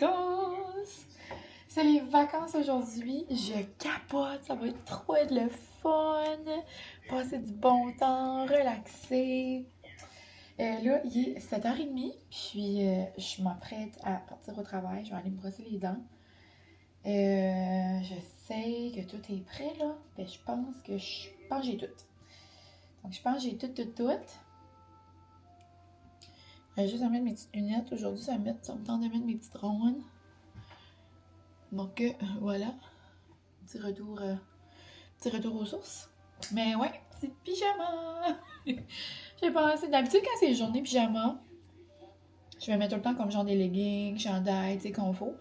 vacances! C'est les vacances aujourd'hui, je capote, ça va être trop de le fun, passer du bon temps, relaxer. Là, il est 7h30, puis je m'apprête à partir au travail, je vais aller me brosser les dents. Je sais que tout est prêt, là. Ben, je pense que j'ai tout. Donc, je pense que j'ai tout. Je vais juste à mettre mes petites lunettes. Aujourd'hui, ça me tente de mettre mes petites rondes. Donc, voilà. Petit retour aux sources. Mais ouais, c'est pyjama! J'ai pensé, d'habitude, quand c'est journée pyjama, je vais mettre tout le temps comme genre des leggings, chandail, tu sais, confort.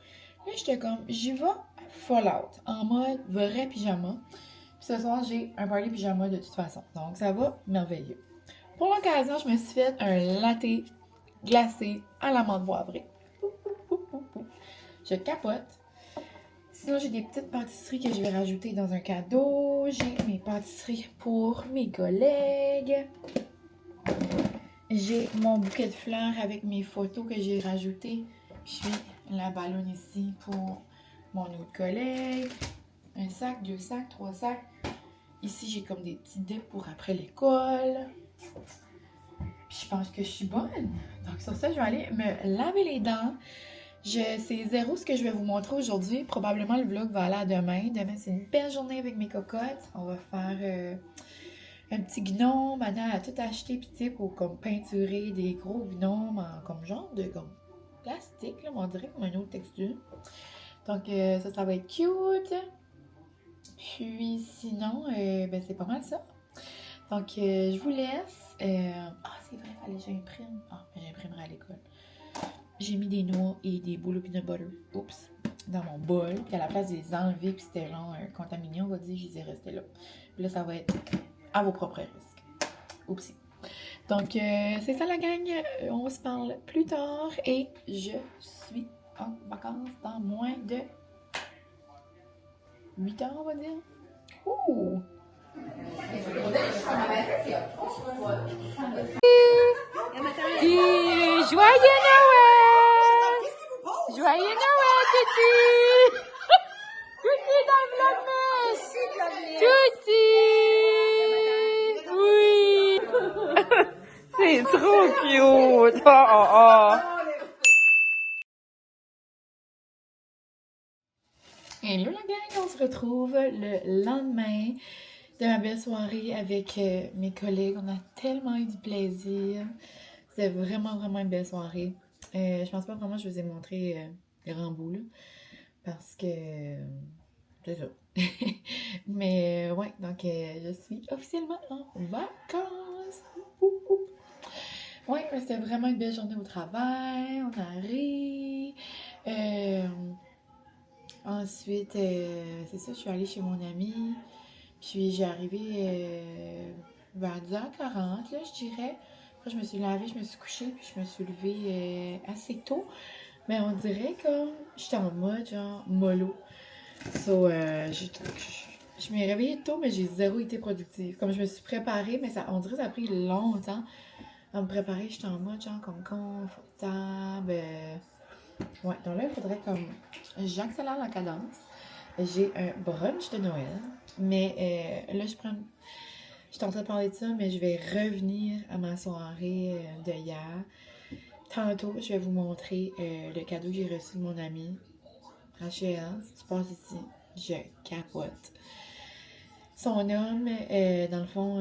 Là, j'étais comme, j'y vais full out, en mode vrai pyjama. Puis ce soir, j'ai un party pyjama de toute façon. Donc, ça va merveilleux. Pour l'occasion, je me suis fait un latte glacé à la menthe poivrée. Je capote. Sinon, j'ai des petites pâtisseries que je vais rajouter dans un cadeau. J'ai mes pâtisseries pour mes collègues. J'ai mon bouquet de fleurs avec mes photos que j'ai rajoutées. Puis la ballonne ici pour mon autre collègue. Un sac, 2 sacs, 3 sacs. Ici, j'ai comme des petits dips pour après l'école. Puis je pense que je suis bonne. Donc sur ça, je vais aller me laver les dents. C'est zéro ce que je vais vous montrer aujourd'hui. Probablement le vlog va aller à demain. Demain, c'est une belle journée avec mes cocottes. On va faire un petit gnome. Anna a tout acheté petit pour comme peinturer des gros gnomes en comme genre de comme plastique, là, on dirait comme une autre texture. Donc ça va être cute. Puis sinon, ben c'est pas mal ça. Donc je vous laisse. C'est vrai, fallait que j'imprime. J'imprimerai à l'école. J'ai mis des noix et des boules au peanut butter. Oups. Dans mon bol. Puis à la place de les enlever, puis c'était genre contaminé, on va dire, je les ai restés là. Puis là, ça va être à vos propres risques. Oupsie. Donc, c'est ça la gang. On se parle plus tard. Et je suis en vacances dans moins de 8 heures, on va dire. Ouh! Et joyeux Noël! Joyeux Noël, Tuti! Tuti dans le Tuti! Oui! C'est trop cute! Et là, la gang, on se retrouve le lendemain de ma belle soirée avec mes collègues. On a tellement eu du plaisir. C'était vraiment une belle soirée. Je pense pas vraiment que je vous ai montré grand bout, là, parce que c'est ça. Mais ouais, donc je suis officiellement en vacances. Ouais, c'était vraiment une belle journée au travail. On a ri. Ensuite, c'est ça, je suis allée chez mon ami. Puis j'ai arrivé vers 10h40, là, je dirais. Après, je me suis lavée, je me suis couchée, puis je me suis levée assez tôt. Mais on dirait que j'étais en mode, genre, mollo. So, je m'ai réveillée tôt, mais j'ai zéro été productive. Comme je me suis préparée, mais on dirait que ça a pris longtemps à me préparer. J'étais en mode, genre, comme confortable. Ouais, donc là, il faudrait comme... J'accélère la cadence. J'ai un brunch de Noël. Mais là, je suis en train de parler de ça, mais je vais revenir à ma soirée de hier. Tantôt, je vais vous montrer le cadeau que j'ai reçu de mon ami. Rachel, si tu passes ici, je capote. Son homme, dans le fond,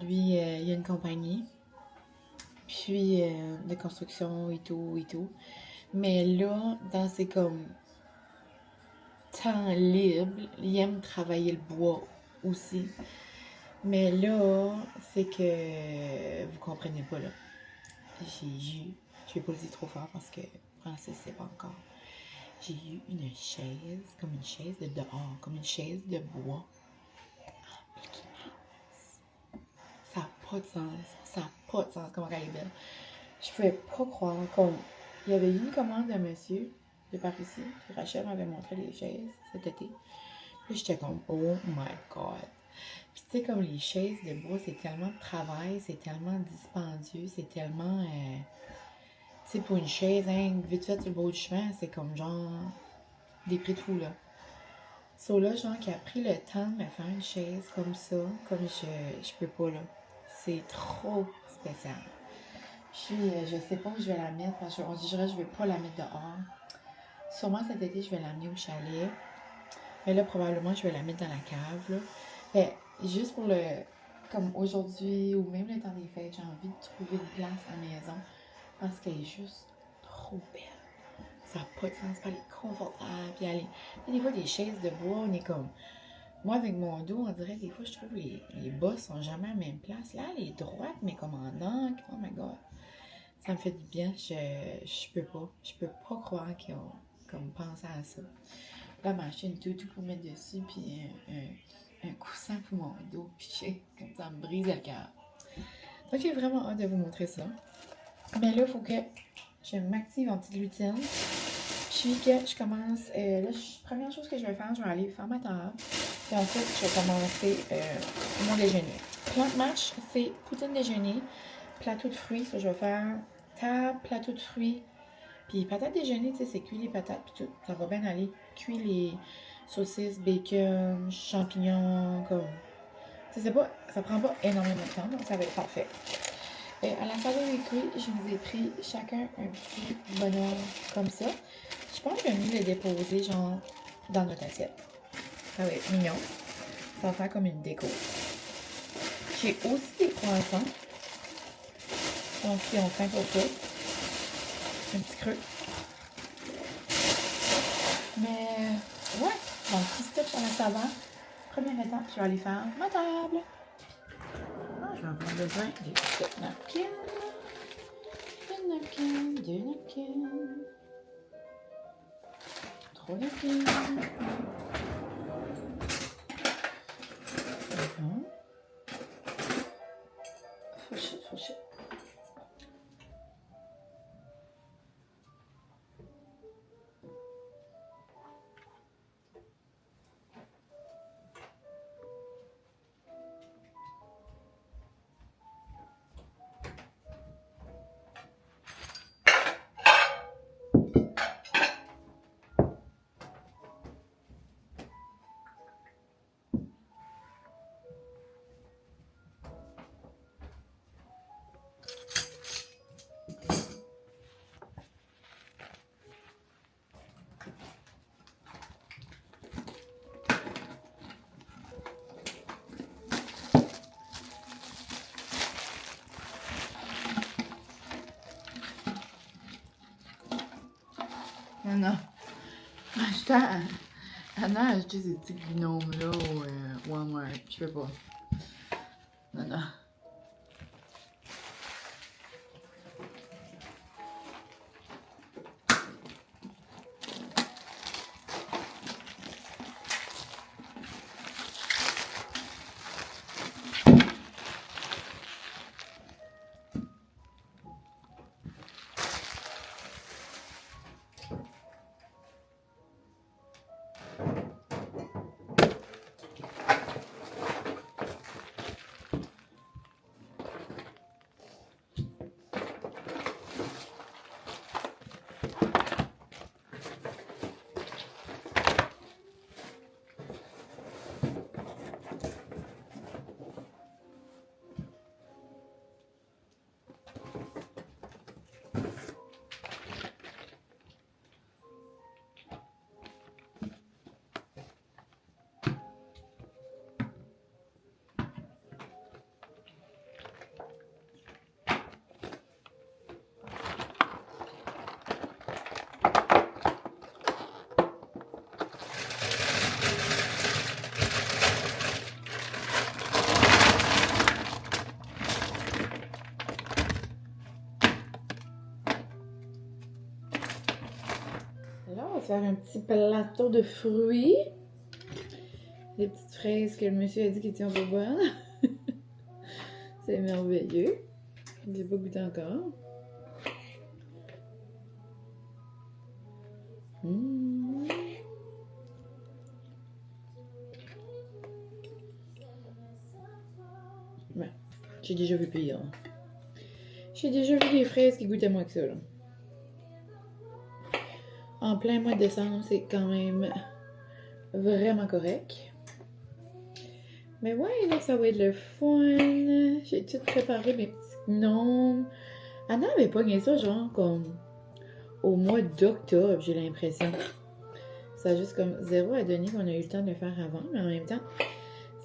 lui, il a une compagnie. Puis, de construction et tout. Mais là, dans ses comme temps libre, il aime travailler le bois aussi. Mais là, c'est que vous comprenez pas là. Je vais pas le dire trop fort parce que français c'est pas encore. J'ai eu une chaise, comme une chaise de dehors, comme une chaise de bois. Mickey Mouse. Ça n'a pas de sens, comment elle est belle. Je pouvais pas croire comme il y avait eu une commande d'un monsieur de par ici, puis Rachel m'avait montré les chaises cet été. Puis j'étais comme, oh my god. Puis tu sais, comme les chaises de bois, c'est tellement de travail, c'est tellement dispendieux, c'est tellement... Tu sais, pour une chaise, hein, vite fait sur le bord du chemin, c'est comme genre des prix de fou, là. So là, genre, qui a pris le temps de me faire une chaise comme ça, comme je peux pas, là. C'est trop spécial. Je sais pas où je vais la mettre, parce qu'on dirait que je vais pas la mettre dehors. Sûrement cet été, je vais l'amener au chalet. Mais là, probablement, je vais la mettre dans la cave, là. Mais juste pour le... Comme aujourd'hui, ou même le temps des fêtes, j'ai envie de trouver une place à la maison. Parce qu'elle est juste trop belle. Ça n'a pas de sens, elle est confortable. Puis elle est... Des fois, des chaises de bois, on est comme... Moi, avec mon dos, on dirait des fois, je trouve les bas sont jamais à la même place. Là, elle est droite, mais comme en angle. Oh my God. Ça me fait du bien. Je peux pas. Je peux pas croire qu'ils ont comme pensé à ça. Là, j'ai acheté une toutou pour mettre dessus, puis un coussin pour mon dos. Puis comme ça me brise le cœur. Donc, j'ai vraiment hâte de vous montrer ça. Mais là, il faut que je m'active en petite routine. Puis que je commence... première chose que je vais faire, je vais aller faire ma table. Puis ensuite, je vais commencer mon déjeuner. Plan de match, c'est poutine déjeuner, plateau de fruits. Ça, je vais faire table, plateau de fruits. Puis patates déjeuner, tu sais, c'est cuire les patates, puis tout. Ça va bien aller. Cuire les saucisses, bacon, champignons, comme... Tu sais, ça prend pas énormément de temps, donc ça va être parfait. À la salle des fruits, je vous ai pris chacun un petit bonheur comme ça. Je pense que je vais mieux les déposer, genre, dans notre assiette. Ça va être mignon. Ça va faire comme une déco. J'ai aussi des croissants. Donc, si on fait pour ça. Un petit creux. Mais, ouais. Donc, petit step sur la saveur. Première étape, je vais aller faire ma table. Ah, je vais avoir besoin des petites napkins. Deux napkins. 3 napkins. Fourchette. Non. Anna a acheté ces petits gnomes-là au Walmart. Je peux pas. Non. Là, on va faire un petit plateau de fruits. Des petites fraises que le monsieur a dit qu'il était pas bonnes. C'est merveilleux. Je ne l'ai pas goûté encore. Ouais, j'ai déjà vu pire. J'ai déjà vu des fraises qui goûtaient moins que ça, là. En plein mois de décembre, c'est quand même vraiment correct. Mais ouais, là, ça va être le fun. J'ai tout préparé mes petits gnomes. Anna avait pogné ça, genre, comme au mois d'octobre, j'ai l'impression. Ça a juste comme zéro à donner qu'on a eu le temps de le faire avant, mais en même temps,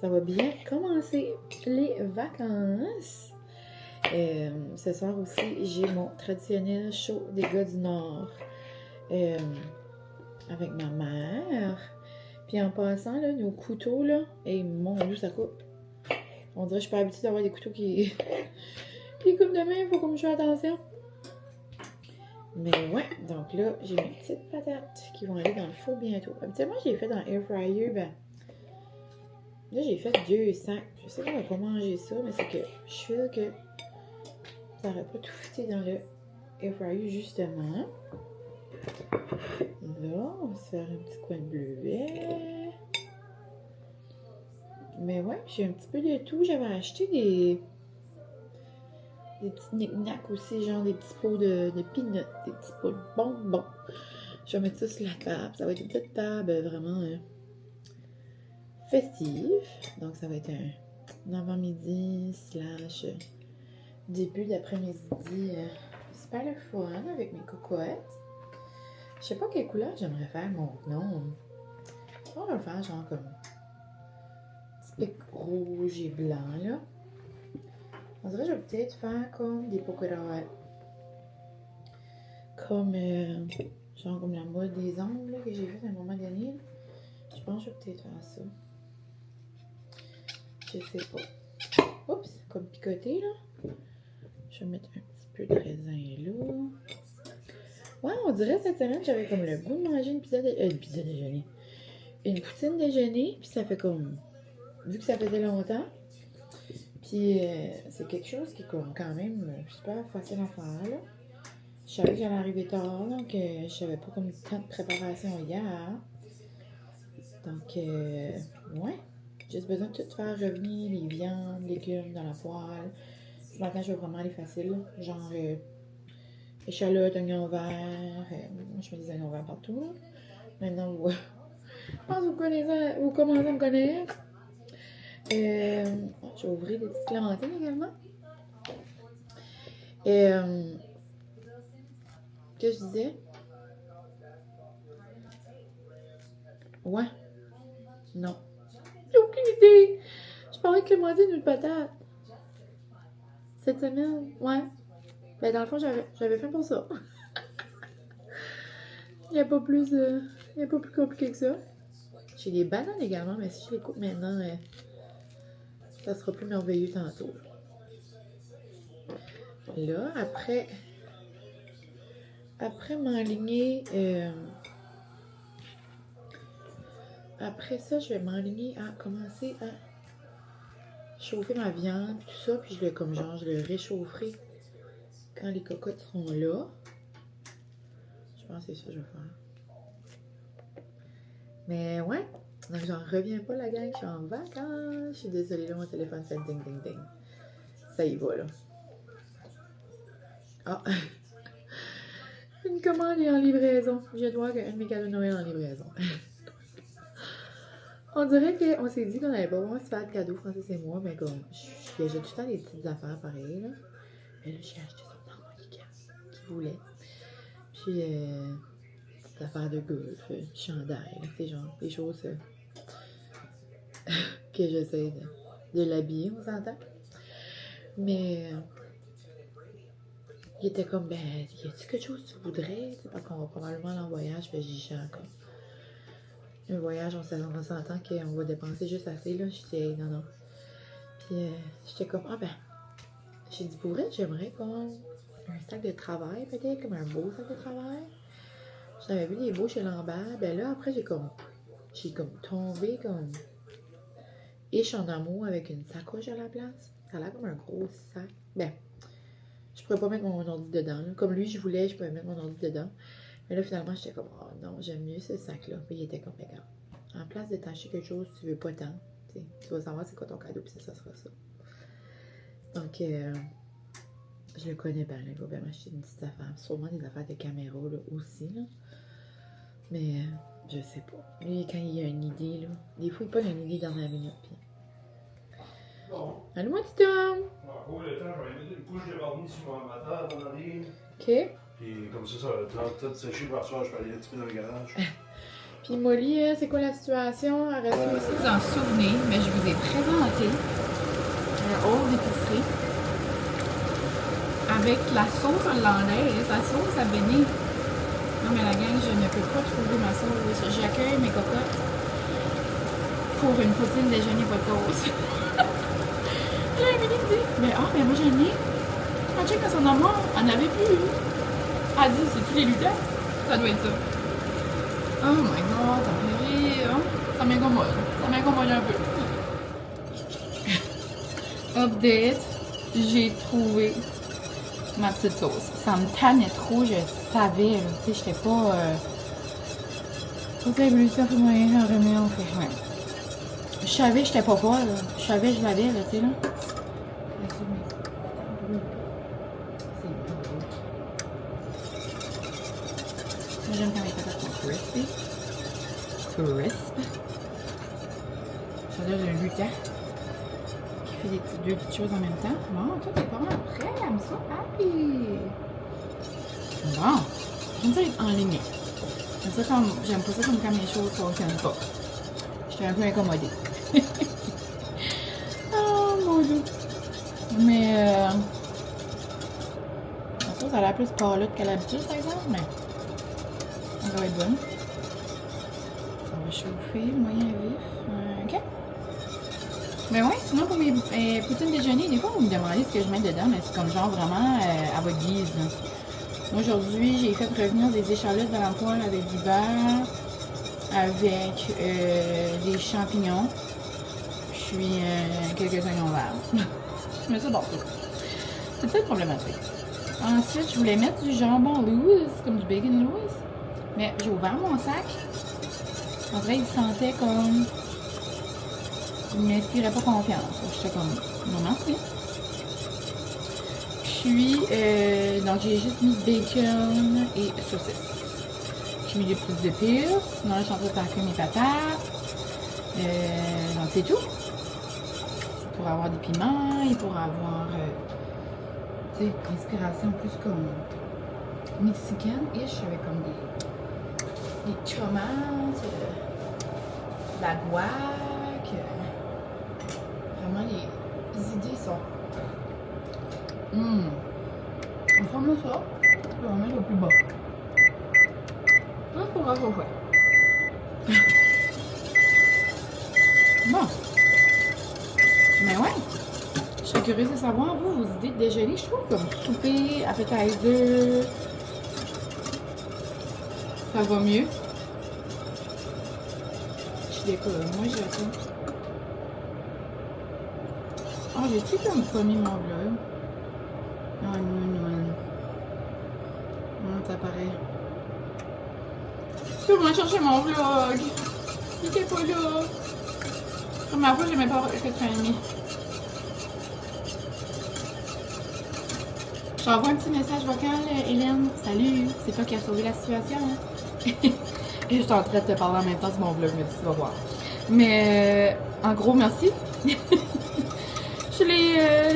ça va bien commencer les vacances. Ce soir aussi, j'ai mon traditionnel show des gars du Nord avec ma mère. Puis en passant, là, nos couteaux, là, et mon Dieu, ça coupe. On dirait que je suis pas habituée d'avoir des couteaux qui coupent de main, il faut que je fasse attention. Mais ouais, donc là, j'ai mes petites patates qui vont aller dans le four bientôt. Habituellement, j'ai fait dans Air Fryer, ben... Là, j'ai fait 2 sacs. Je sais pas comment manger ça, mais c'est que je fais que ça n'aurait pas tout fité dans le Air Fryer, justement. Là, on va se faire un petit coin de bleuet. Mais ouais, j'ai un petit peu de tout. J'avais acheté des petits knick-knacks aussi, genre des petits pots de peanuts, des petits pots de bonbons. Je vais mettre ça sur la table. Ça va être une petite table vraiment festive. Donc, ça va être un avant-midi / début d'après-midi super le fun avec mes cocottes. Je sais pas quelle couleur j'aimerais faire mon gnome. On va le faire genre comme petit pic rouge et blanc là. On dirait que je vais peut-être faire comme des polka dots. Comme genre comme la mode des ongles là, que j'ai fait à un moment donné. Je pense que je vais peut-être faire ça. Je sais pas. Oups, comme picoté là. Je vais mettre un petit peu de raisin là. Ouais, on dirait cette semaine j'avais comme le goût de manger une pizza déjeuner. Une poutine déjeuner, puis ça fait comme... Vu que ça faisait longtemps, puis c'est quelque chose qui est quand même super facile à faire, là. Je savais que j'allais arriver tard, donc je savais pas comme tant de préparation hier. Donc, ouais, j'ai juste besoin de tout faire revenir, les viandes, légumes dans la poêle. Ce matin, je veux vraiment aller facile, genre échalotes, oignons verts, moi je mets des oignons verts partout, là. Maintenant, je pense que vous commencez à me connaître. Je vais ouvrir des petites clémentines également. Que je disais? Ouais. Non. J'ai aucune idée. Je parlais de clémentine ou de patate. Cette semaine, ouais. Ben dans le fond, j'avais fait pour ça. Il n'y a pas plus compliqué que ça. J'ai des bananes également, mais si je les coupe maintenant, ça sera plus merveilleux tantôt. Là, après m'enligner, après ça, je vais m'enligner à commencer à chauffer ma viande, tout ça, puis je le réchaufferai quand les cocottes seront là. Je pense que c'est ça que je vais faire. Mais ouais, donc j'en reviens pas la gang, je suis en vacances. Je suis désolée, là, mon téléphone fait ding ding ding. Ça y va, là. Ah! Une commande est en livraison. Je viens de voir qu'un de mes cadeaux de Noël est en livraison. On dirait qu'on s'est dit qu'on allait pas vraiment se faire de cadeaux, Francis et moi, mais comme, j'ai tout le temps des petites affaires pareilles, là. Mais là, j'ai acheté ça dans mon Ikea, qui voulait. Puis, petite affaire de golf, chandail, tu sais, genre, des choses que j'essaie de l'habiller, on s'entend. Mais, il était comme, ben, y a-tu quelque chose que tu voudrais? T'sais, parce qu'on va probablement aller en voyage, fait j'y cherche comme. Un voyage, on s'entend qu'on va dépenser juste assez, là. Je dis, hey, non. Puis, j'étais comme, ah ben, j'ai dit, pour vrai, j'aimerais comme un sac de travail, peut-être, comme un beau sac de travail. J'en avais vu des beaux chez Lambert. Ben là, après, j'ai comme tombé comme ish en amour avec une sacoche à la place. Ça a l'air comme un gros sac. Ben, je pourrais pas mettre mon ordi dedans, là. Comme lui, je voulais, je pouvais mettre mon ordi dedans. Mais là, finalement, j'étais comme, oh non, j'aime mieux ce sac-là. Puis il était comme, regarde, en place de t'acheter quelque chose, tu veux pas tant. Tu vas savoir c'est quoi ton cadeau, puis ça sera ça. Donc, je le connais bien, il va bien m'acheter une petite affaire. Sûrement des affaires de caméra, là, aussi, là. Mais je sais pas. Lui, quand il a une idée, là, des fois, il pas une idée dans la minute. Puis... Allô, mon petit Tom! Pour le temps, je vais mettre une couche de vernis sur mon matin avant d'aller. OK. Puis comme ça va tout sécher par soir, je peux aller un petit peu dans le garage. Puis Molly, c'est quoi la situation? Elle reste ici. Vous en souvenez, mais je vous ai présenté un haul d'épicerie avec la sauce hollandaise, la sauce à béni. Non, mais la gang, je ne peux pas trouver ma sauce. J'accueille mes cocottes pour une poutine déjeuner pas de sauce. Là, Émilie dit, mais moi j'en ai. Quand check à son amour, elle n'avait plus. Elle dit, c'est tous les lutins. Ça doit être ça. Oh my god, ça me fait rire. Ça m'incommode. Ça m'incommode un peu. Update, j'ai trouvé ma petite sauce. Ça me tannait trop, je savais. Tu sais, j'étais pas. Toute l'évolution fait moyen en remet, on fait rien. Je savais que j'étais pas folle. Je savais que je l'avais, là, tu sais, là. C'est bon. Moi, j'aime quand les patates sont crispy. Crisp. Ça donne un lutin qui fait deux petites choses en même temps. Bon, tout est pas mal prêt. J'aime ça. Happy. Bon. J'aime ça être enligné. J'aime pas ça comme quand mes choses fonctionnent pas. J'étais un peu incommodée. Oh mon dieu. Mais la sauce a l'air plus pâlotte qu'à l'habitude par exemple, mais elle va être bonne. Ça va chauffer, moyen vif. Ok. Mais ouais, sinon pour mes poutines déjeuner, des fois vous me demandez ce que je mets dedans, mais c'est comme genre vraiment à votre guise. Là. Moi aujourd'hui, j'ai fait revenir des échalotes dans la poêle avec du beurre, avec des champignons, puis quelques oignons verts. Je mets ça dans tout. C'est peut-être problématique. Ensuite, je voulais mettre du jambon loose, comme du bacon loose. Mais j'ai ouvert mon sac. En vrai, il sentait comme... Il ne m'inspirait pas confiance. J'étais comme, non merci. Puis, donc j'ai juste mis bacon et saucisse. J'ai mis des petites épices. Sinon, je suis en train de taquer mes patates. Donc, c'est tout. Il pourrait avoir des piments, il pourrait avoir, tu sais, inspiration plus comme mexicaine-ish, avec comme des tomates, de la guac. Vraiment, les idées sont... On ferme ça, puis on met au plus bas. Ça pourra chauffer. Bon. Mais ouais. Je serais curieuse de savoir, vous, vos idées de déjeuner, je trouve, comme souper, appetizer. Ça va mieux. Je décolle. Moi, j'ai ça. Oh, j'ai-tu comme pas mis mon vlog? Non. Non, ça paraît. Je vais chercher mon vlog. Il était pas là. La première fois, j'aimais pas que tu aies mis. Je t'envoie un petit message vocal, Hélène. Salut, c'est toi qui as sauvé la situation. Hein? Et je suis en train de te parler en même temps sur mon vlog, mais tu vas voir. Mais en gros, merci.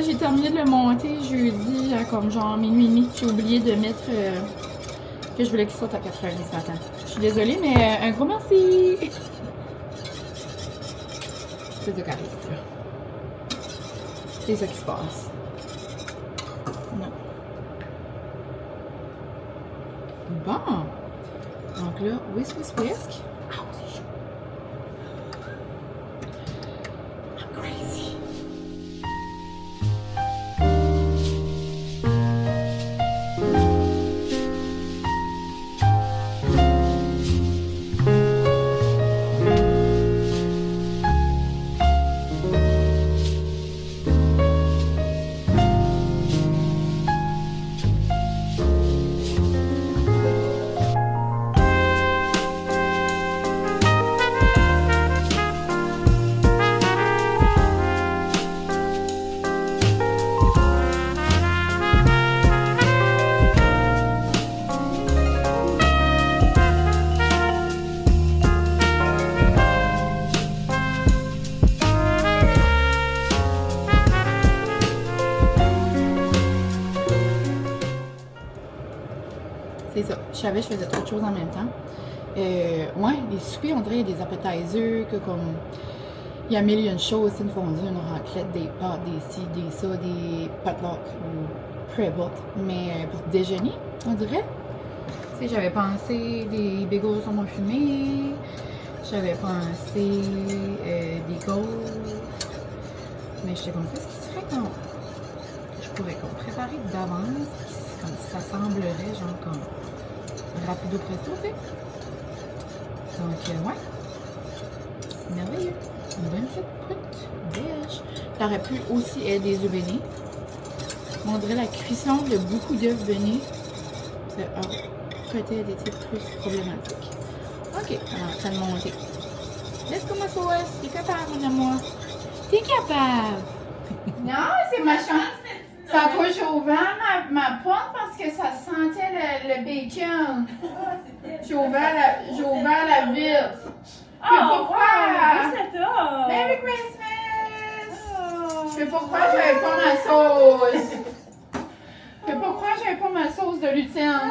J'ai terminé de le monter jeudi à comme genre minuit et demi. J'ai oublié de mettre que je voulais qu'il sorte à 4h30 ce matin. Je suis désolée, mais un gros merci. C'est ça qui arrive. C'est ça qui se passe. Non. Bon. Donc là, whisk. Ah, c'est chaud. I'm crazy. savais que je faisais trop de choses en même temps. Ouais, les soupers, on dirait des appetizers, que comme. Il y a mille et une choses, une fondue, une raclette, des pâtes, des ci, des ça, des potluck ou peu importe. Mais pour déjeuner, on dirait. Tu sais, j'avais pensé des bagels au saumon fumé, j'avais pensé des gaufres. Mais j'étais comme, qu'est-ce qui se ferait quand je pourrais comme préparer d'avance, comme ça semblerait, genre comme rapido presto, tu sais. Donc, ouais, merveilleux. Une bonne petite brute, déche. T'aurais pu aussi aider des œufs bénis. On dirait la cuisson de beaucoup d'œufs bénis. Ça aurait peut-être été plus problématique. Ok, alors ça de monter. Laisse-moi ma sauce. T'es capable, mon amour. T'es capable. Non, c'est ma chance. Ça a pas ouvert ma porte parce que ça sentait le bacon. J'ai ouvert la vitre. Oh, pourquoi? wow, c'est top! Merry Christmas! Je sais pas pourquoi j'avais pas ma sauce. Je sais pas pourquoi j'avais pas ma sauce de lutin.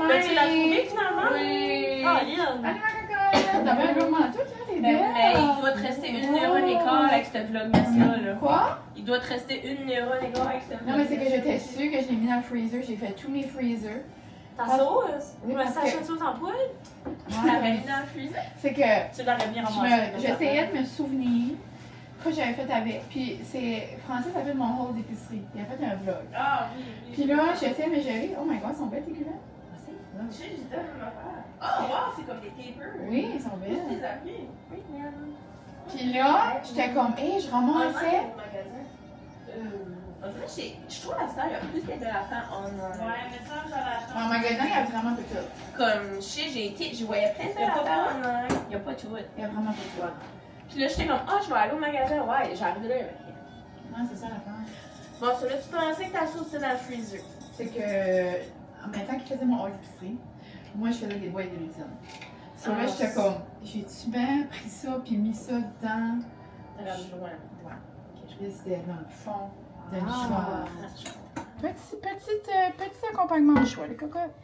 Ben, tu l'as trouvé finalement? Oui. Oh, Lynn! Allez, ma cocotte! T'avais un gros manteau, toi, t'es belle. Mais il doit te rester une neuronne écart avec ce vlogmas-là. Là. Quoi? Il doit te rester une neuronne écart avec ce vlogmas. Non, mais c'est que j'étais sûre que je l'ai mis dans le freezer. J'ai fait tous mes freezers. Ta sauce? Oui, Ouais, parce ça que- achète sauce en poudre? Tu Ouais. l'avais mis dans le freezer? C'est que Tu l'aurais bien ramassé. j'essayais de me souvenir que j'avais fait avec. Puis c'est Francis a fait mon haul d'épicerie. Il a fait un vlog. Ah oui, oui. Puis là, j'essaie de me gérer. Oh my god, ils sont belles tes culottes. J'ai dit la même affaire. Oh wow, c'est comme des tapers. Oui, ils sont Tu belles. les as pris? Oui, man. Puis là, j'étais comme, hé, je ramassais. Au magasin. On dirait que je trouve à cette heure, il y a plus de belles affaires online. Ouais, mais ça, j'avais acheté. En magasin, il y a vraiment peu de tout. Comme, je sais, je voyais plein de belles affaires online. Il n'y a pas tout. Il y a vraiment peu de tout. Puis là, j'étais comme, ah, je vais aller au magasin. Ouais, j'arrive là. Non, c'est ça l'affaire. Bon, ça là, tu pensais que ta sauce était dans le freezer. C'est que, en même temps qu'il faisait mon haul d'épicerie, moi, je faisais des boîtes de lutine. Sur là, j'étais comme, j'ai-tu bien pris ça puis mis ça dans. T'as l'air loin. Ouais. Là, c'était dans le fond de Ah. l'histoire. Petit accompagnement de choix, les cocottes.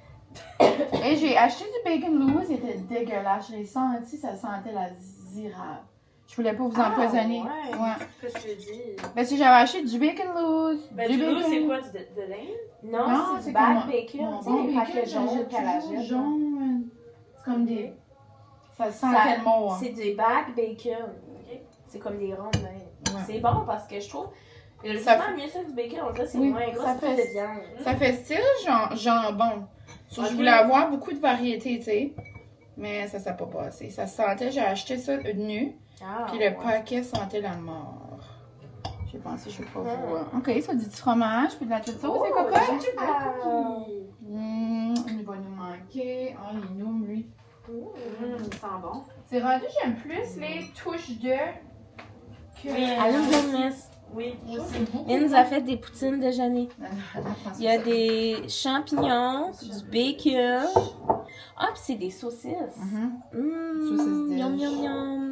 Et j'ai acheté du bacon Louis, c'était dégueulasse. Je l'ai senti, ça sentait la zirabe. Je voulais pas vous empoisonner. Ouais. Qu'est-ce que tu dis? Ben, si j'avais acheté du bacon Louis. Ben, du loup, c'est quoi? De l'Inde? Non, Non, c'est c'est du comme bad mon bacon. Tu sais, bon les bacon, paquets jaunes j'achète qu'elle toujours achète. jaune. C'est comme des. Ça sent Ça- tellement. C'est du back bacon. Ok? C'est comme des rondes. Hein. Ouais. C'est bon parce que je trouve. Le Ça vraiment mieux ça du bacon, on dirait c'est Oui, moins gros, ça c'est plus fait- de viande. Ça fait style jambon. So, Ok. Je voulais avoir beaucoup de variétés, tu sais. Mais ça s'est pas passé. Ça sentait, j'ai acheté ça nu. Ah, Puis le paquet sentait la mort. J'ai pensé, je sais pas voir. Ok, ça dit du fromage, puis de la petite sauce, Oh, c'est coco. cookie. Il va nous manquer. Oh, il nomme, lui. Ça sent bon. C'est rendu, j'aime plus les touches de que. Allô, Miss. Oui. Elle nous a fait des poutines déjeuner. Il y a des champignons, du bacon. Ah, puis c'est des saucisses. Saucisses de- Yum, yum, yum.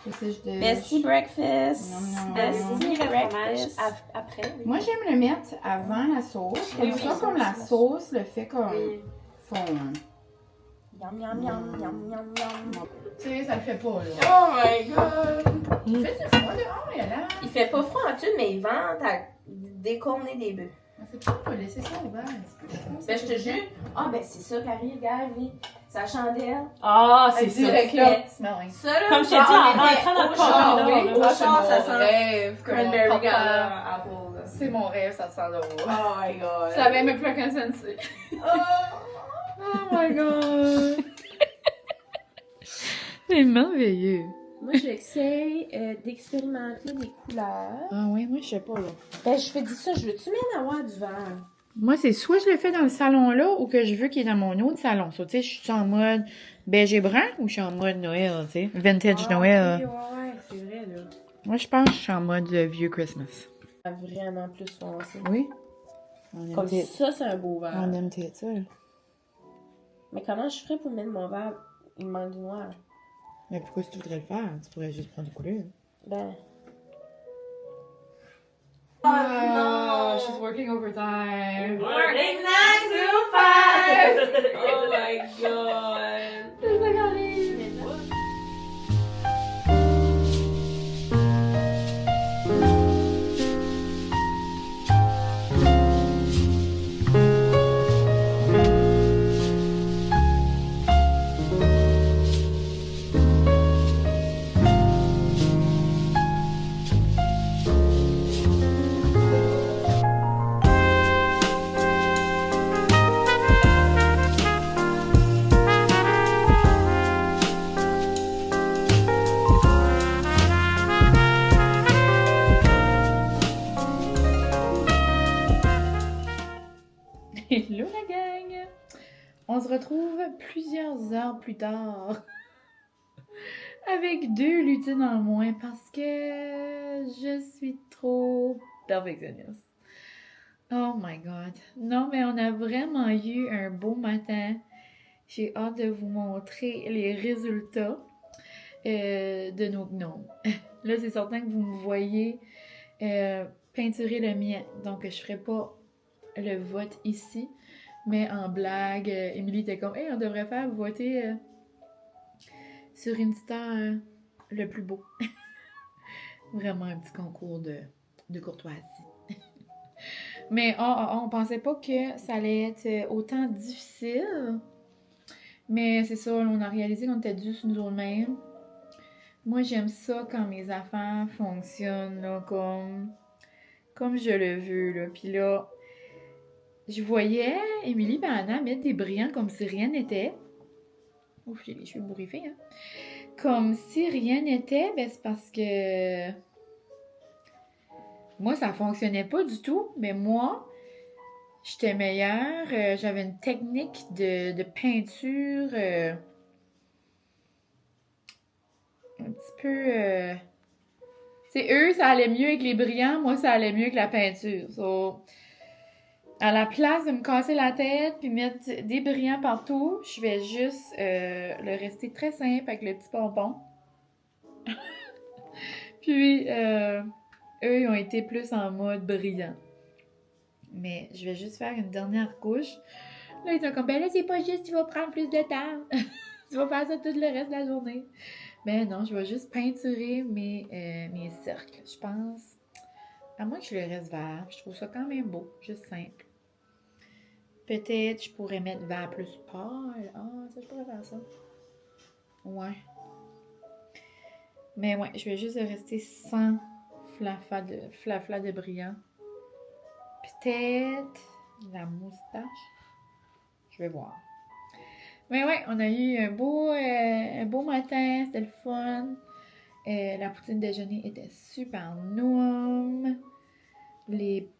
Sausage de. Bestie breakfast. Yum, yum, Bestie yum. breakfast. Après. Moi, j'aime le mettre avant la sauce. Comme Oui, ça, oui, comme la sauce le fait comme Oui. fondre. Yum, yum, yum, yum, yum, yum. Tu sais, ça le fait pas, là. Oh my god! Il fait du froid dehors, il a l'air. Il fait pas froid en tout, mais il vente à décorner des bœufs. C'est pas pour laisser ça ouvert un petit peu. Ben, je te jure. Ah, ben, c'est ça, Carrie, regarde, oui. Sa chandelle. Ah, C'est c'est ça. direct là. Smelling. Ça, là, Comme je t'ai genre, dit, en on était rentrant dans le au char, char, là, oui, là. au char, ça sent rêve. cranberry Papa. gala apple. là. C'est mon rêve, ça sent là-haut. Oh my god. Ça avait même plus qu'un sensei. Oh my god. C'est merveilleux. Moi, j'essaie d'expérimenter des couleurs. Ah oui, moi je sais pas là. Ben, je fais dire ça, je veux-tu même avoir du vert? Moi, c'est soit je le fais dans le salon là ou que je veux qu'il est dans mon autre salon. So, tu sais, je suis en mode beige et brun ou je suis en mode Noël, tu sais. Vintage Noël. Oui, ouais, c'est vrai, là. Moi, je pense que je suis en mode vieux Christmas. Vraiment plus foncé. Oui. On aime Comme peut-être- ça, c'est un beau vert. on aime peut-être ça. Là. Mais comment je ferais pour mettre mon vert? Il me manque du noir. Mais pourquoi tu voudrais le faire? Tu pourrais juste prendre des couleurs. Ben. no. She's working overtime. Working 9 to 5. Oh my god. C'est ça qu'on est. Hello la gang! On se retrouve plusieurs heures plus tard avec 2 lutines en moins parce que je suis trop perfectionniste. Oh my god! Non mais on a vraiment eu un beau matin. J'ai hâte de vous montrer les résultats de nos gnomes. Là c'est certain que vous me voyez peinturer le mien, donc je ferai pas le vote ici, mais en blague, Émilie était comme « Hey, on devrait faire voter sur Insta le plus beau. » Vraiment un petit concours de courtoisie. Mais on pensait pas que ça allait être autant difficile. Mais c'est ça, on a réalisé qu'on était dû sur nous-mêmes. Moi, j'aime ça quand mes affaires fonctionnent là, comme je le veux. Là. Puis là, je voyais Émilie et Anna mettre des brillants comme si rien n'était. Ouf, j'ai les cheveux bourriffés, hein. Comme si rien n'était, ben c'est parce que moi, ça fonctionnait pas du tout. Mais moi, j'étais meilleure. J'avais une technique de peinture un petit peu... C'est eux, ça allait mieux avec les brillants. Moi, ça allait mieux avec la peinture. So, à la place de me casser la tête puis mettre des brillants partout, je vais juste le rester très simple avec le petit pompon. Puis, eux, ils ont été plus en mode brillant. Mais je vais juste faire une dernière couche. Là, ils sont comme, ben là, c'est pas juste, tu vas prendre plus de temps. Tu vas faire ça tout le reste de la journée. Ben non, je vais juste peinturer mes cercles, je pense. À moins que je le reste vert. Je trouve ça quand même beau, juste simple. Peut-être je pourrais mettre vert plus pâle. Ah, ça, je pourrais faire ça. Ouais. Mais ouais, je vais juste rester sans flafla de brillant. Peut-être la moustache. Je vais voir. Mais ouais, on a eu un beau matin. C'était le fun. La poutine déjeuner était super noum. Les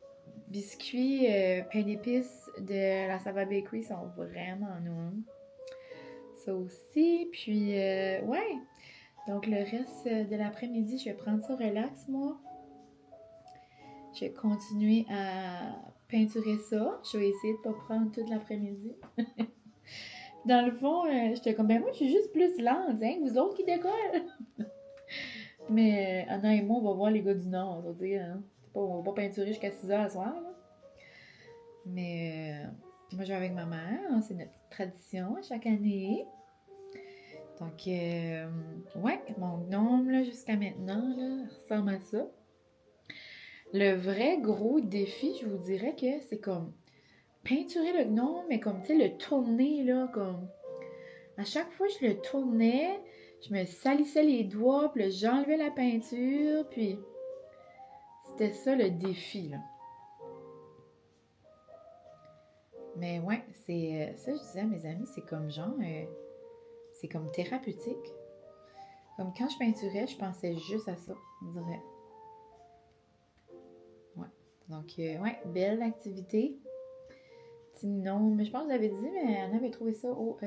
biscuits pain d'épices de la Sava Bakery sont vraiment noum. Ça aussi. Puis, ouais. Donc, le reste de l'après-midi, je vais prendre ça relax, moi. Je vais continuer à peinturer ça. Je vais essayer de ne pas prendre toute l'après-midi. Dans le fond, j'étais comme, ben moi, je suis juste plus lente, hein, vous autres qui décollent. Mais Anna et moi, on va voir les gars du Nord, on va dire, hein. On va pas peinturer jusqu'à 6h le soir, là. Mais moi, je vais avec ma mère, hein, c'est notre petite tradition chaque année. Donc, ouais, mon gnome, là, jusqu'à maintenant, là, ressemble à ça. Le vrai gros défi, je vous dirais que c'est comme peinturer le gnome, mais comme, tu sais, le tourner, là, comme... À chaque fois que je le tournais, je me salissais les doigts, puis là, j'enlevais la peinture, puis... C'était ça, le défi, là. Mais ouais, c'est... ça, je disais à mes amis, c'est comme genre... c'est comme thérapeutique. Comme quand je peinturais, je pensais juste à ça, on dirait. Ouais. Donc, ouais, belle activité. Petit gnome. Mais je pense que j'avais dit, mais on avait trouvé ça au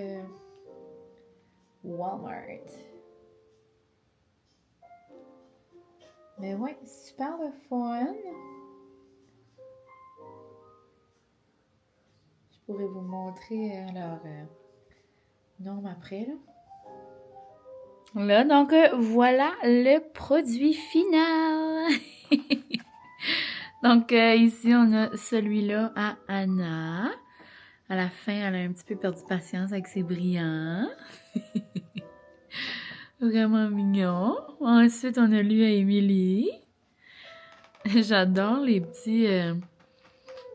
Walmart. Mais ouais, super le fun. Je pourrais vous montrer leur gnome après, là. Là, donc, voilà le produit final. Donc, ici, on a celui-là à Anna. À la fin, elle a un petit peu perdu patience avec ses brillants. Vraiment mignon. Ensuite, on a lui à Émilie. J'adore les petits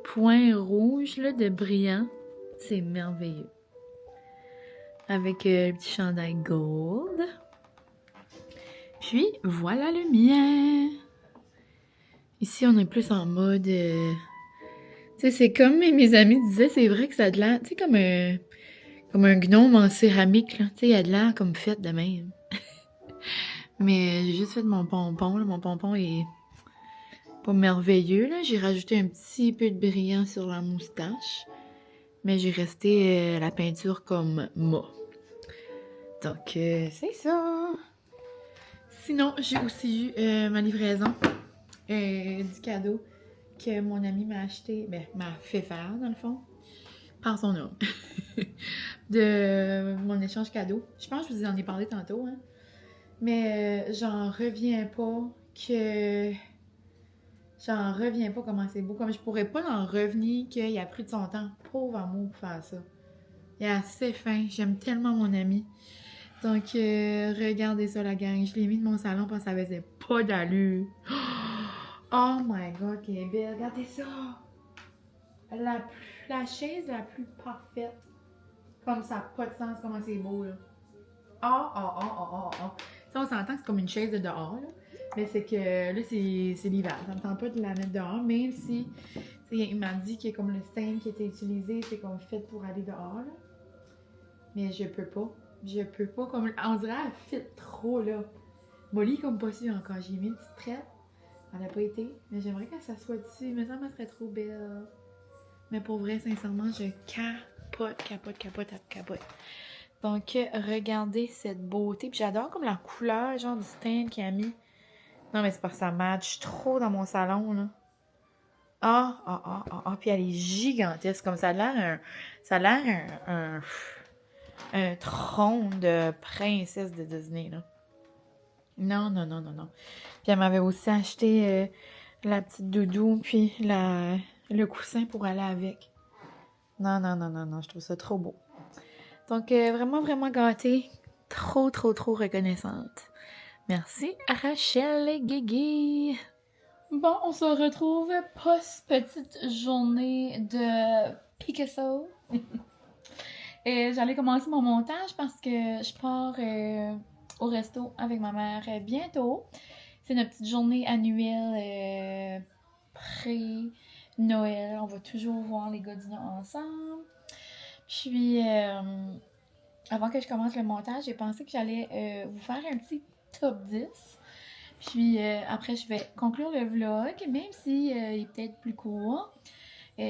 points rouges là, de brillants. C'est merveilleux. Avec le petit chandail gold. Puis, voilà le mien. Ici, on est plus en mode... tu sais, c'est comme mes amis disaient, c'est vrai que ça a de l'air... Tu sais, comme un gnome en céramique, là. Tu sais, il a de l'air comme fait de même. Mais j'ai juste fait mon pompon, là. Mon pompon est pas merveilleux, là. J'ai rajouté un petit peu de brillant sur la moustache. Mais j'ai resté la peinture comme moi. Donc, c'est ça. Sinon, j'ai aussi eu ma livraison du cadeau que mon ami m'a acheté, m'a fait faire, dans le fond, par son homme. De mon échange cadeau. Je pense que je vous en ai parlé tantôt, hein. Mais j'en reviens pas que... J'en reviens pas comment c'est beau. Comme je pourrais pas en revenir qu'il a pris de son temps. Pauvre amour pour faire ça. Il est assez fin. J'aime tellement mon ami. Donc, regardez ça, la gang. Je l'ai mis de mon salon parce que ça faisait pas d'allure. Oh my God, qu'elle est belle. Regardez ça. La chaise la plus parfaite. Comme ça n'a pas de sens, comment c'est beau, là. Ça, on s'entend que c'est comme une chaise de dehors, là. Mais c'est que là, c'est l'hiver. Ça me tente pas de la mettre dehors, même si il m'a dit que comme le stain qui était utilisé, c'est comme fait pour aller dehors, là. Mais je peux pas. Je peux pas. Comme, on dirait qu'elle fit trop, là. Molly, comme pas su encore. J'ai mis une petite traite. Elle n'a pas été. Mais j'aimerais qu'elle s'assoie dessus. Mais ça me serait trop belle. Mais pour vrai, sincèrement, je capote. Donc, regardez cette beauté. Puis j'adore comme la couleur, genre du stain qu'il a mis. Non, mais c'est parce que ça match trop dans mon salon, là. Puis elle est gigantesque. Comme ça a l'air un trône de princesse de Disney, là. Non. Puis elle m'avait aussi acheté la petite doudou, puis le coussin pour aller avec. Non, je trouve ça trop beau. Donc, vraiment gâtée. Trop reconnaissante. Merci à Rachel et Guigui. Bon, on se retrouve post-petite journée de Picasso. Et j'allais commencer mon montage parce que je pars au resto avec ma mère bientôt. C'est notre petite journée annuelle pré-Noël. On va toujours voir les gars dîner ensemble. Puis, avant que je commence le montage, j'ai pensé que j'allais vous faire un petit top 10. Puis, après, je vais conclure le vlog, même si il est peut-être plus court.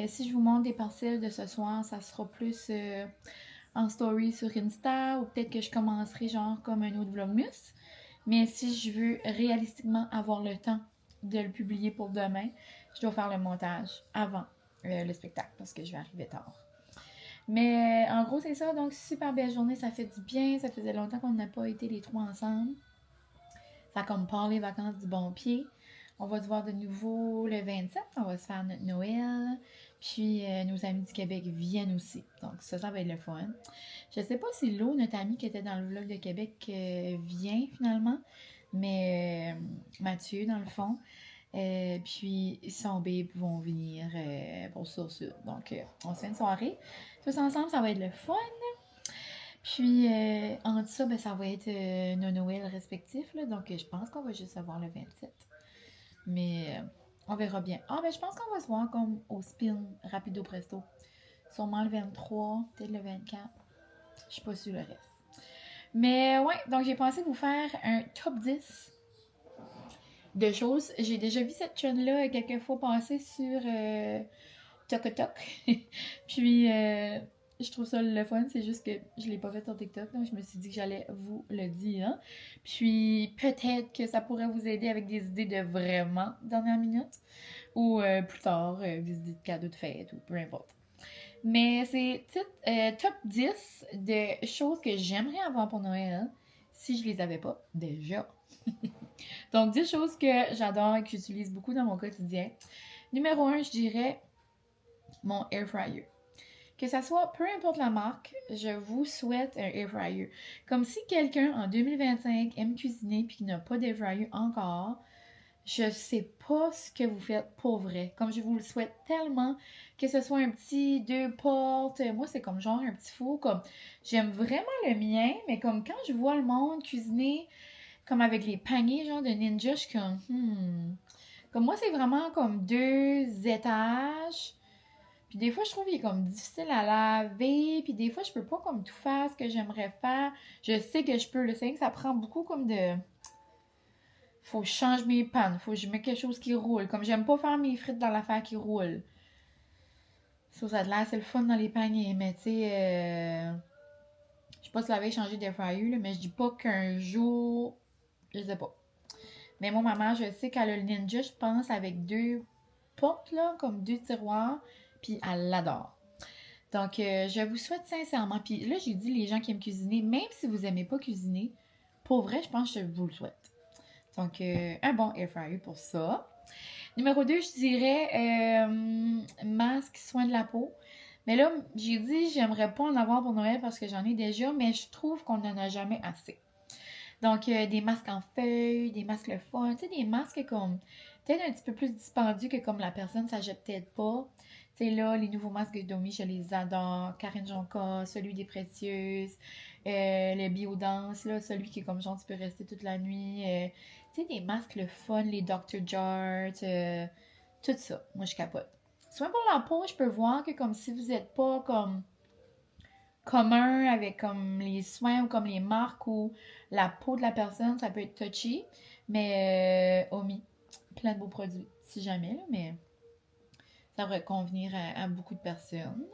Si je vous montre des parcelles de ce soir, ça sera plus en story sur Insta ou peut-être que je commencerai genre comme un autre vlogmas. Mais si je veux réalistiquement avoir le temps de le publier pour demain, je dois faire le montage avant le spectacle parce que je vais arriver tard. Mais en gros, c'est ça. Donc, super belle journée. Ça fait du bien. Ça faisait longtemps qu'on n'a pas été les trois ensemble. Ça comme part les vacances du bon pied. On va se voir de nouveau le 27. On va se faire notre Noël. Puis, nos amis du Québec viennent aussi. Donc, ça va être le fun. Je sais pas si Lo, notre ami qui était dans le vlog de Québec, vient finalement. Mais Mathieu, dans le fond. Puis, son babe vont venir pour ça. Donc, on se fait une soirée. Tous ensemble, ça va être le fun. Puis, en ça, ça va être nos Noëls respectifs. Là, donc, je pense qu'on va juste se voir le 27. Mais on verra bien. Je pense qu'on va se voir comme au spin rapido presto. Sûrement le 23, peut-être le 24. Je suis pas sûre le reste. Mais ouais, donc j'ai pensé vous faire un top 10 de choses. J'ai déjà vu cette trend-là quelques fois passer sur TikTok. Puis, je trouve ça le fun. C'est juste que je l'ai pas fait sur TikTok. Donc, je me suis dit que j'allais vous le dire. Puis, peut-être que ça pourrait vous aider avec des idées de vraiment dernière minute. Ou plus tard, des idées de cadeaux de fête ou peu importe. Mais c'est top 10 de choses que j'aimerais avoir pour Noël si je les avais pas déjà. Donc, 10 choses que j'adore et que j'utilise beaucoup dans mon quotidien. Numéro 1, je dirais mon air fryer. Que ça soit, peu importe la marque, je vous souhaite un air fryer. Comme si quelqu'un en 2025 aime cuisiner puis qui n'a pas d'air fryer encore, je sais pas ce que vous faites pour vrai. Comme je vous le souhaite tellement, que ce soit un petit 2 portes. Moi, c'est comme genre un petit four. Comme j'aime vraiment le mien, mais comme quand je vois le monde cuisiner, comme avec les paniers genre de ninja, je suis comme Comme moi, c'est vraiment comme 2 étages. Puis des fois, je trouve qu'il est comme difficile à laver. Puis des fois, je peux pas comme tout faire ce que j'aimerais faire. Je sais que je peux. Le c'est que ça prend beaucoup comme de... Faut que je change mes pannes. Faut que je mette quelque chose qui roule. Comme j'aime pas faire mes frites dans l'affaire qui roule. Ça a l'air, c'est le fun dans les paniers. Mais tu sais... Je sais pas si la veille changé d'air fryer, là, mais je dis pas qu'un jour... Je sais pas. Mais moi, maman, je sais qu'elle a le Ninja, je pense, avec 2 portes, là, comme 2 tiroirs. Puis elle l'adore. Donc, je vous souhaite sincèrement. Puis là, j'ai dit les gens qui aiment cuisiner, même si vous aimez pas cuisiner, pour vrai, je pense que je vous le souhaite. Donc, un bon air fryer pour ça. Numéro 2, je dirais masque, soin de la peau. Mais là, j'ai dit, j'aimerais pas en avoir pour Noël parce que j'en ai déjà, mais je trouve qu'on n'en a jamais assez. Donc, des masques en feuilles, des masques le fun, tu sais, des masques comme, peut-être un petit peu plus dispendieux que comme la personne, ça jette peut-être pas. Tu sais, là, les nouveaux masques de Domi, je les adore. Karine Jonca, celui des Précieuses, le Biodance, là, celui qui est comme genre, tu peux rester toute la nuit. Tu sais, des masques le fun, les Dr. Jart, tout ça. Moi, je capote. Soin pour la peau, je peux voir que comme si vous n'êtes pas comme commun avec comme les soins ou comme les marques ou la peau de la personne, ça peut être touchy, mais omis. Plein de beaux produits, si jamais, là, mais ça devrait convenir à beaucoup de personnes.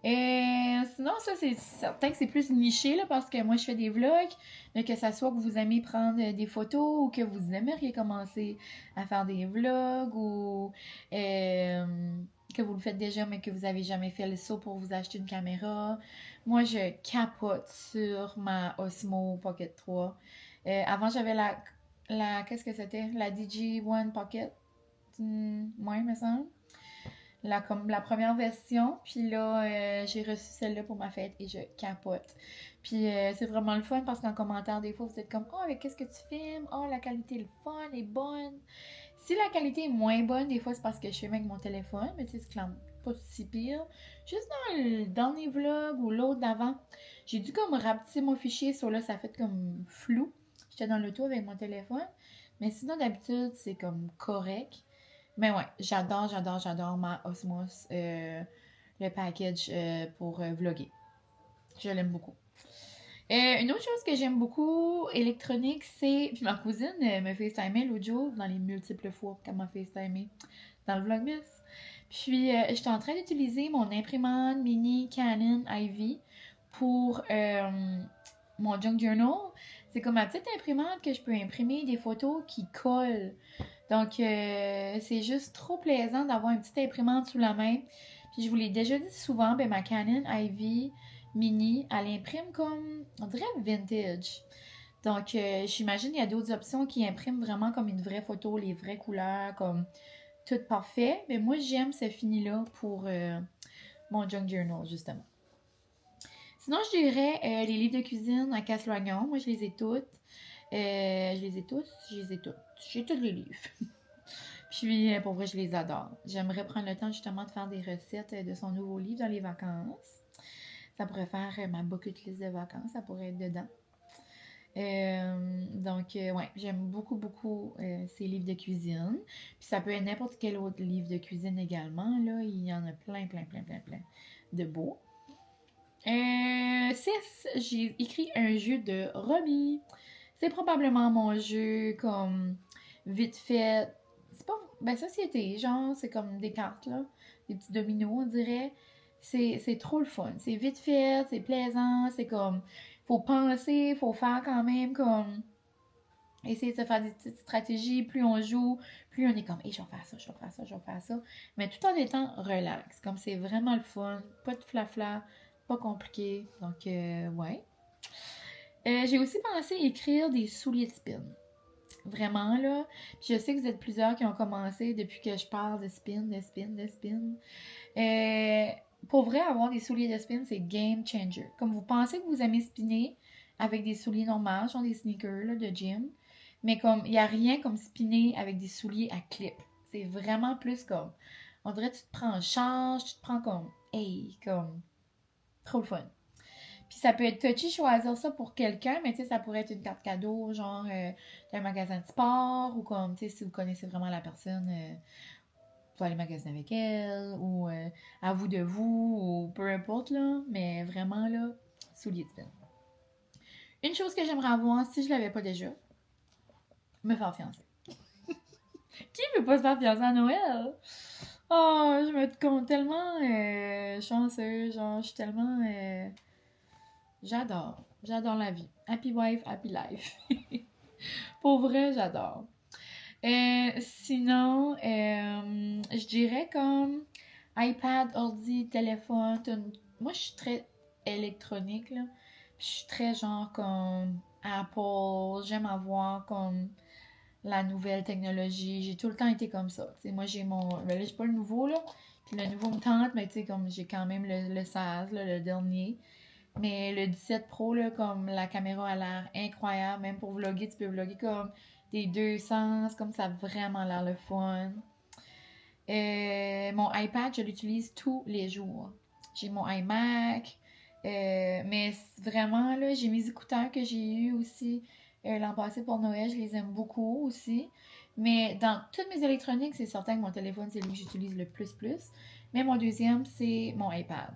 Et sinon, ça, c'est certain que c'est plus niché, là, parce que moi, je fais des vlogs, mais que ça soit que vous aimez prendre des photos ou que vous aimeriez commencer à faire des vlogs ou que vous le faites déjà, mais que vous avez jamais fait le saut pour vous acheter une caméra. Moi, je capote sur ma Osmo Pocket 3. Avant, j'avais qu'est-ce que c'était? La DJ1 Pocket. Moi, il me semble. Comme la première version. Puis là, j'ai reçu celle-là pour ma fête et je capote. Puis c'est vraiment le fun parce qu'en commentaire, des fois, vous êtes comme « Oh, avec qu'est-ce que tu filmes? Oh, la qualité est le fun, est bonne. » Si la qualité est moins bonne, des fois, c'est parce que je filme avec mon téléphone. Mais tu sais, c'est quand même pas si pire. Juste dans le dernier vlog ou l'autre d'avant, j'ai dû comme rapetisser mon fichier. Sur là, ça a fait comme flou. J'étais dans l'auto avec mon téléphone. Mais sinon, d'habitude, c'est comme correct. Mais ouais, j'adore ma Osmos, le package pour vlogger. Je l'aime beaucoup. Une autre chose que j'aime beaucoup, électronique, c'est... Puis ma cousine me FaceTimait l'autre jour, dans les multiples fois qu'elle m'a FaceTimé dans le Vlogmas. Puis j'étais en train d'utiliser mon imprimante mini Canon Ivy pour mon junk journal. C'est comme ma petite imprimante que je peux imprimer des photos qui collent. Donc, c'est juste trop plaisant d'avoir une petite imprimante sous la main. Puis, je vous l'ai déjà dit souvent, ben, ma Canon Ivy Mini, elle imprime comme, on dirait vintage. Donc, j'imagine qu'il y a d'autres options qui impriment vraiment comme une vraie photo, les vraies couleurs, comme tout parfait. Mais moi, j'aime ce fini-là pour mon junk journal, justement. Sinon, je dirais les livres de cuisine à Casse-Loignon. Moi, je les ai toutes. J'ai tous les livres. Puis, pour vrai, je les adore. J'aimerais prendre le temps, justement, de faire des recettes de son nouveau livre dans les vacances. Ça pourrait faire ma bucket list de vacances. Ça pourrait être dedans. Donc, ouais, j'aime beaucoup ces livres de cuisine. Puis, ça peut être n'importe quel autre livre de cuisine également. Là, il y en a plein de beaux. 6, j'ai écrit un jeu de Romy. C'est probablement mon jeu comme vite fait. C'est pas. Ben, société, genre, c'est comme des cartes, là. Des petits dominos, on dirait. C'est trop le fun. C'est vite fait, c'est plaisant, c'est comme. Faut penser, faut faire quand même comme. Essayer de se faire des petites stratégies. Plus on joue, plus on est comme, hey, je vais faire ça. Mais tout en étant relax. Comme c'est vraiment le fun. Pas de flafla, pas compliqué. Donc, ouais. J'ai aussi pensé écrire des souliers de spin. Vraiment, là. Puis je sais que vous êtes plusieurs qui ont commencé depuis que je parle de spin. Pour vrai, avoir des souliers de spin, c'est game changer. Comme vous pensez que vous aimez spinner avec des souliers normaux, genre des sneakers là, de gym, mais comme il n'y a rien comme spinner avec des souliers à clip. C'est vraiment plus comme, on dirait que tu te prends en charge, tu te prends comme, hey, comme, trop le fun. Puis ça peut être touchy choisir ça pour quelqu'un, mais tu sais, ça pourrait être une carte cadeau, genre d'un magasin de sport, ou comme, tu sais, si vous connaissez vraiment la personne, vous pouvez aller magasiner avec elle, ou à vous de vous, ou peu importe, là. Mais vraiment, là, souliers de spin. Une chose que j'aimerais avoir, si je l'avais pas déjà, me faire fiancer. Qui veut pas se faire fiancer à Noël? Oh, je me compte tellement chanceuse, genre, je suis tellement... J'adore. J'adore la vie. Happy wife, happy life. Pour vrai, j'adore. Sinon, je dirais comme iPad, ordi, téléphone. Moi, je suis très électronique, là. Je suis très genre comme Apple. J'aime avoir comme la nouvelle technologie. J'ai tout le temps été comme ça. T'sais, moi, j'ai mon... Ben là, j'ai pas le nouveau, là. Puis le nouveau me tente, mais tu sais, comme j'ai quand même le 16, là, le dernier. Mais le 17 Pro, là, comme la caméra a l'air incroyable. Même pour vlogger, tu peux vlogger comme des deux sens. Comme ça a vraiment l'air le fun. Mon iPad, je l'utilise tous les jours. J'ai mon iMac. Mais vraiment, là, j'ai mes écouteurs que j'ai eu aussi l'an passé pour Noël. Je les aime beaucoup aussi. Mais dans toutes mes électroniques, c'est certain que mon téléphone, c'est lui que j'utilise le plus. Mais mon deuxième, c'est mon iPad.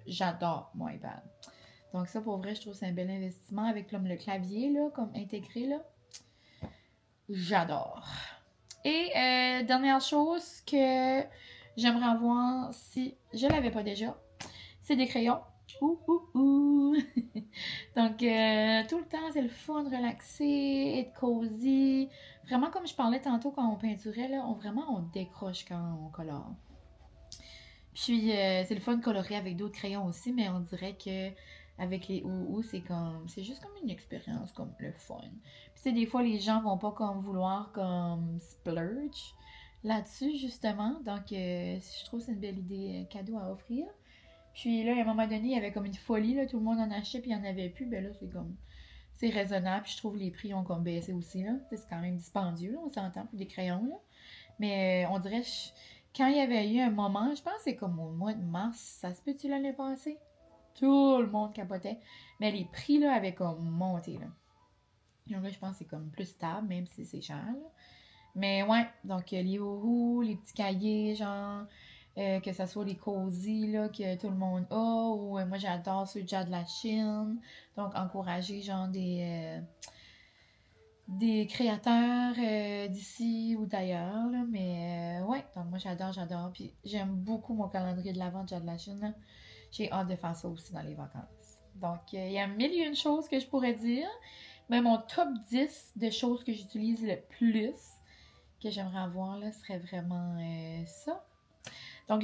J'adore mon iPad. Donc ça, pour vrai, je trouve que c'est un bel investissement avec comme le clavier, là, comme intégré, là. J'adore. Et dernière chose que j'aimerais avoir si je l'avais pas déjà, c'est des crayons. Ouh. Donc, tout le temps, c'est le fun, relaxer, être cosy. Vraiment, comme je parlais tantôt quand on peinturait, là, on décroche quand on colore. Puis, c'est le fun de colorer avec d'autres crayons aussi, mais on dirait que avec les ou c'est juste comme une expérience, comme le fun. Puis, c'est des fois, les gens vont pas comme vouloir comme splurge là-dessus, justement. Donc, je trouve que c'est une belle idée cadeau à offrir. Puis là, à un moment donné, il y avait comme une folie, là, tout le monde en achetait, puis il n'y en avait plus. Ben là, c'est raisonnable. Puis je trouve que les prix ont comme baissé aussi, là. C'est quand même dispendieux, là, on s'entend, pour des crayons, là. Mais on dirait, quand il y avait eu un moment, je pense que c'est comme au mois de mars, ça se peut-tu l'année passée? Tout le monde capotait. Mais les prix, là, avaient comme monté, là. Donc là, je pense que c'est comme plus stable, même si c'est cher, là. Mais ouais, donc les hourous, les petits cahiers, genre, que ça soit les cosy, là, que tout le monde a, ou moi j'adore ceux déjà de la Chine. Donc encourager, genre, des créateurs d'ici ou d'ailleurs, là. Mais ouais, donc moi j'adore. Puis j'aime beaucoup mon calendrier de l'Avent déjà de la Chine, là. J'ai hâte de faire ça aussi dans les vacances. Donc il y a mille et une choses que je pourrais dire. Mais mon top 10 de choses que j'utilise le plus, que j'aimerais avoir, là, serait vraiment ça. Donc,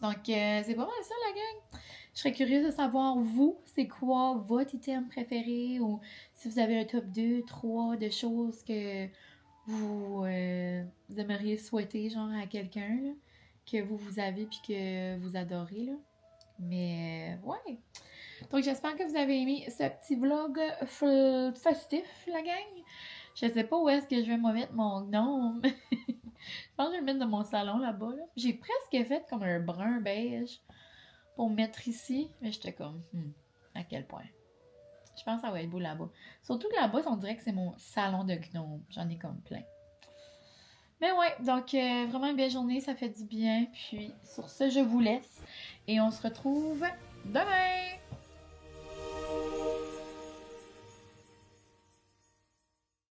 Donc c'est pas mal ça, la gang. Je serais curieuse de savoir, vous, c'est quoi votre item préféré, ou si vous avez un top 2, 3 de choses que vous aimeriez souhaiter, genre, à quelqu'un, là, que vous avez puis que vous adorez, là. Mais, ouais. Donc, j'espère que vous avez aimé ce petit vlog festif, la gang. Je sais pas où est-ce que je vais me mettre mon gnome. Je pense que je vais le mettre dans mon salon là-bas. Là. J'ai presque fait comme un brun beige pour mettre ici. Mais j'étais comme, à quel point. Je pense que ça va être beau là-bas. Surtout que là-bas, on dirait que c'est mon salon de gnome. J'en ai comme plein. Mais ouais, donc vraiment une belle journée, ça fait du bien. Puis sur ce, je vous laisse. Et on se retrouve demain!